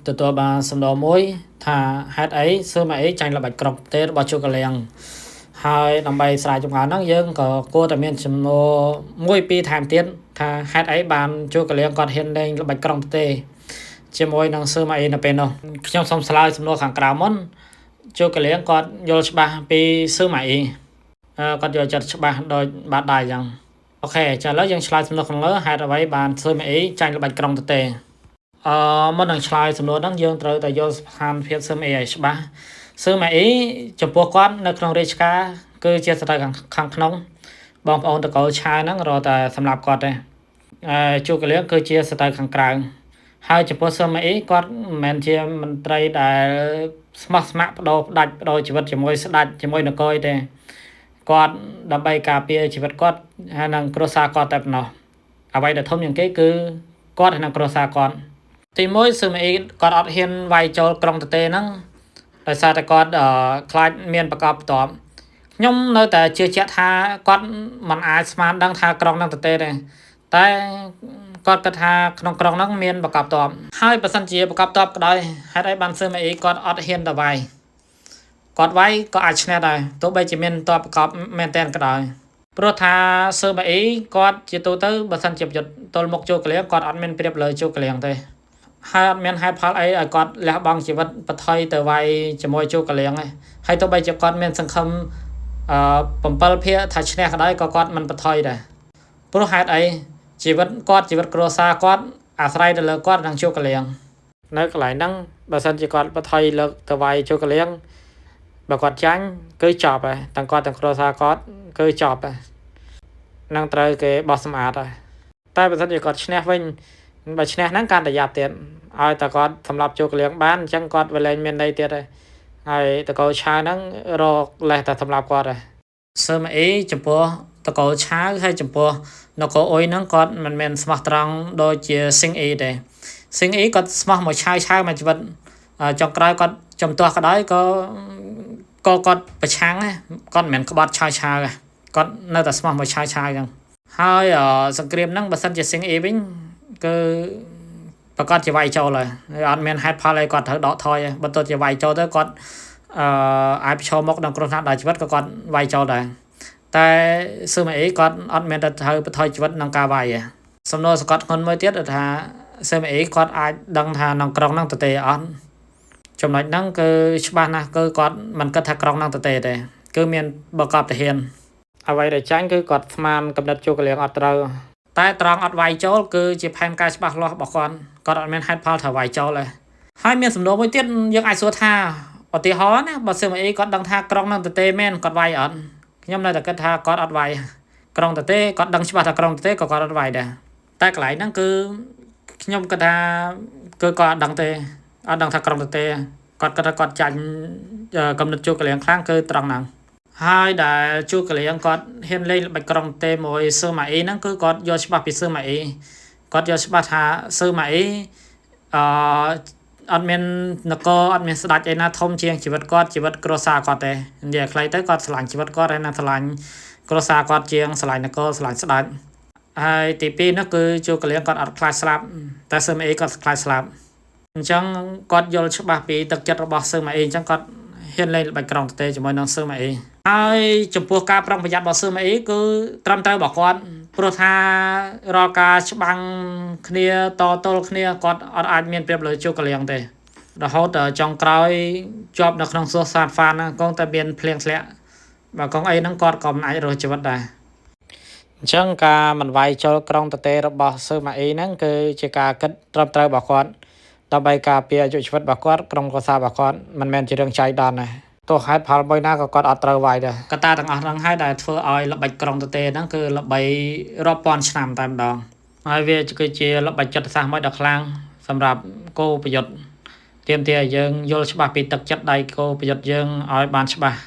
ទទួលបានសំណួរមួយថាហេតុអីសើម៉ាអីចាញ់ល្បិចក្រុមប្រទេសរបស់ជូកលៀងហើយដើម្បីស្រាវចម្ងល់ហ្នឹងយើងក៏គួរតែមានសំណួរមួយពីរថែមទៀតថាហេតុអីបានជូកលៀងគាត់ហ៊ានលេងល្បិចក្រុមប្រទេសជាមួយនឹងសើម៉ាអីនៅពេលនោះខ្ញុំសូមឆ្លើយសំណួរខាងក្រៅមុនជូកលៀងគាត់យល់ច្បាស់ពីសើម៉ាអីគាត់យល់ចិត្តច្បាស់ដោយបាត់ដៃអញ្ចឹងអូខេចាឥឡូវយើងឆ្លើយសំណួរខាងលើហេតុអ្វីបានសើម៉ាអីចាញ់ល្បិចក្រុមប្រទេសមុននឹងឆ្លើយសំណួរហ្នឹងយើងត្រូវតែយល់ស្ថានភាពសើម៉ាអីឲ្យច្បាស់សើម៉ាអីចំពោះគាត់នៅក្នុងរាជការគឺជាស្ត្រីខាងក្នុងបងប្អូនតកូលឆាវហ្នឹងរកតែសម្រាប់គាត់ទេជូកលៀងគឺជាស្ត្រីខាងក្រៅហើយចំពោះសើម៉ាអីគាត់មិនមែនជាមន្ត្រីដែលស្មោះស្ម័គ្របដូរជីវិតជាមួយស្ដេចជាមួយនគរទេគាត់ដើម្បីការពារជីវិតគាត់ហើយនិងគ្រួសារគាត់តែប៉ុណ្ណោះអ្វីដែលធំជាងគេគឺគាត់ហើយនិងគ្រួសារគាត់ទីមួយសើម៉ាអីគាត់អត់ហ៊ានវាយចូលក្រុងតេហ្នឹងដោយសារតែគាត់ខ្លាចមានប្រកបបន្ទាប់ខ្ញុំនៅតែជឿជាក់ថាគាត់មិនអាចស្មានដឹងថាក្រុងហ្នឹងតេទេតែគាត់គិតថាក្នុងក្រុងហ្នឹងមានប្រកបបន្ទាប់ហើយបើសិនជាប្រកបបន្ទាប់ក៏ដោយហេតុអីបានសើម៉ាអីគាត់អត់ហ៊ានទៅវាយគាត់វាយក៏អាចឈ្នះដែរទោះបីជាមានតបប្រកបមែនតែនក៏ដោយព្រោះថាសើម៉ាអីគាត់ជាទូទៅបើសិនជាប្រយុទ្ធទល់មុខជូកលៀងគាត់អត់មានប្រៀបលើជូកលៀងទេហើយអត់មានហេតុផលអីឲ្យគាត់លះបង់ជីវិតបថុយទៅវាយជាមួយជូកលៀងទេហើយទោះបីជាគាត់មានសង្ឃឹម7ភាគថាឈ្នះក៏ដោយក៏គាត់មិនបថុយដែរព្រោះហេតុអីជីវិតគាត់ជីវិតគ្រួសារគាត់អាស្រ័យទៅលើគាត់និងជូកលៀងនៅកន្លែងហ្នឹងបើសិនជាគាត់បថុយលើកទៅវាយជូកលៀងបើគាត់ចាញ់គឺចប់ហើយទាំងគាត់ទាំងគ្រួសារគាត់គឺចប់ហើយនឹងត្រូវគេបោះសម្អាតហើយតែបើសិនជាគាត់ឈ្នះវិញបើឈ្នះហ្នឹងកាន់តែយ៉ាប់ទៀតឲ្យតែគាត់សម្រាប់ជូកលៀងបានអញ្ចឹងគាត់វាលែងមានន័យទៀតហើយតកូលឆាវហ្នឹងរកលេសតែសម្រាប់គាត់ហើយសើម៉ាអីចំពោះតកូលឆាវហើយចំពោះនគរអ៊ុយហ្នឹងគាត់មិនមែនស្មោះត្រង់ដូចជាស៊ីងអ៊ីទេស៊ីងអ៊ីគាត់ស្មោះមកឆាវមកជីវិតចុងក្រោយគាត់ចំទាស់ក៏ដោយក៏គាត់ប្រឆាំងគាត់មិនមែនក្បត់ឆាវគាត់នៅតែស្មោះមកឆាវអញ្ចឹងហើយសង្គ្រាមហ្នឹងបើសិនជាស៊ីងអ៊ីវិញគឺប្រកាសជាវាយចូលហើយអត់មានហេតុផលអីគាត់ត្រូវដកថយបើទោះជាវាយចូលទៅគាត់អាចប្រឈមមុខនឹងគ្រោះថ្នាក់ដល់ជីវិតក៏គាត់វាយចូលដែរតែសើម៉ាអីគាត់អត់មានទៅត្រូវបន្ថយជីវិតនឹងការវាយទេសំណួរសង្កត់ធ្ងន់មួយទៀតថាសើម៉ាអីគាត់អាចដឹងថាក្នុងក្រុងហ្នឹងទេអត់ចំណុចហ្នឹងគឺច្បាស់ណាស់គឺគាត់មិនគិតថាក្រុងហ្នឹងទេគឺមានបកបទាហានអ្វីដែលចាញ់គឺគាត់ស្មានកំណត់ជូកលៀងអត់ត្រូវតែត្រង់អត់វាយចូលគឺជាផែនការច្បាស់លាស់របស់គាត់អត់មានហេតុផលថាវាយចូលទេហើយមានសំណួរមួយទៀតយើងអាចសួរថាឧទាហរណ៍ណាបើសើម៉ាអីគាត់ដឹងថាក្រុងហ្នឹងទេមែនគាត់វាយអត់ខ្ញុំនៅតែគិតថាគាត់អត់វាយក្រុងទេគាត់ដឹងច្បាស់ថាក្រុងទេក៏គាត់អត់វាយដែរតែកន្លែងហ្នឹងគឺខ្ញុំគិតថាគឺគាត់អត់ដឹងទេអត់ដឹងថាក្រុងទេគាត់គិតថាគាត់ចាញ់កំណត់ជូកលៀងខ្លាំងគឺត្រង់ហ្នឹងហើយដែលជូកលៀងគាត់ហ៊ានលេងល្បិចក្រុងទេមួយសើម៉ាអីហ្នឹងគឺគាត់យល់ច្បាស់ពីសើម៉ាអីគាត់យល់ច្បាស់ថាសើម៉ាអីអត់មាននគរអត់មានស្ដេចឯណាធំជាងជីវិតគាត់ជីវិតគ្រួសារគាត់ទេនិយាយខ្លីទៅគាត់ស្រឡាញ់ជីវិតគាត់ហើយណាស្រឡាញ់គ្រួសារគាត់ជាងស្រឡាញ់នគរស្រឡាញ់ស្ដេចហើយទី2នោះគឺជូកលៀងគាត់អត់ខ្លាចស្លាប់តែសើម៉ាអីគាត់ខ្លាចស្លាប់អញ្ចឹងគាត់យល់ច្បាស់ពីទឹកចិត្តរបស់សើម៉ាអីអញ្ចឹងគាត់ហ៊ានលេងល្បិចក្រុងទេជាមួយនឹងសើម៉ាអីហើយចំពោះការប្រុងប្រយ័ត្នរបស់សើម៉ាអីគឺត្រឹមត្រូវរបស់គាត់ព្រោះថារាល់ការច្បាំងគ្នាតទល់គ្នាគាត់អត់អាចមានប្រៀបលើជូកលៀងទេរហូតចុងក្រោយជាប់នៅក្នុងសួរសាទហ្វានគង់តែមានភ្លៀងធ្លាក់បើកងអីហ្នឹងគាត់ក៏មិនអាចរស់ជីវិតដែរអញ្ចឹងការមិនវាយចូលក្រុងទេរបស់សើម៉ាអីហ្នឹងគឺជាការគិតត្រឹមត្រូវរបស់គាត់ដើម្បីការពារអាយុជីវិតរបស់គាត់ក្រុមគ្រួសាររបស់គាត់មិនមែនជារឿងចៃដន្យទេទោះហេតុផលមួយណាក៏គាត់អត់ត្រូវវាយដែរកត្តាទាំងអស់ហ្នឹងហើយដែលធ្វើឲ្យល្បិចក្រុងទេហ្នឹងគឺល្បីរាប់ពាន់ឆ្នាំតែម្ដងហើយវាគឺជាល្បិចចិត្តសាស្ត្រមួយដ៏ខ្លាំងសម្រាប់គោប្រយុទ្ធទាមទារឲ្យយើងយល់ច្បាស់ពីទឹកចិត្តដៃគោប្រយុទ្ធយើងឲ្យបានច្បាស់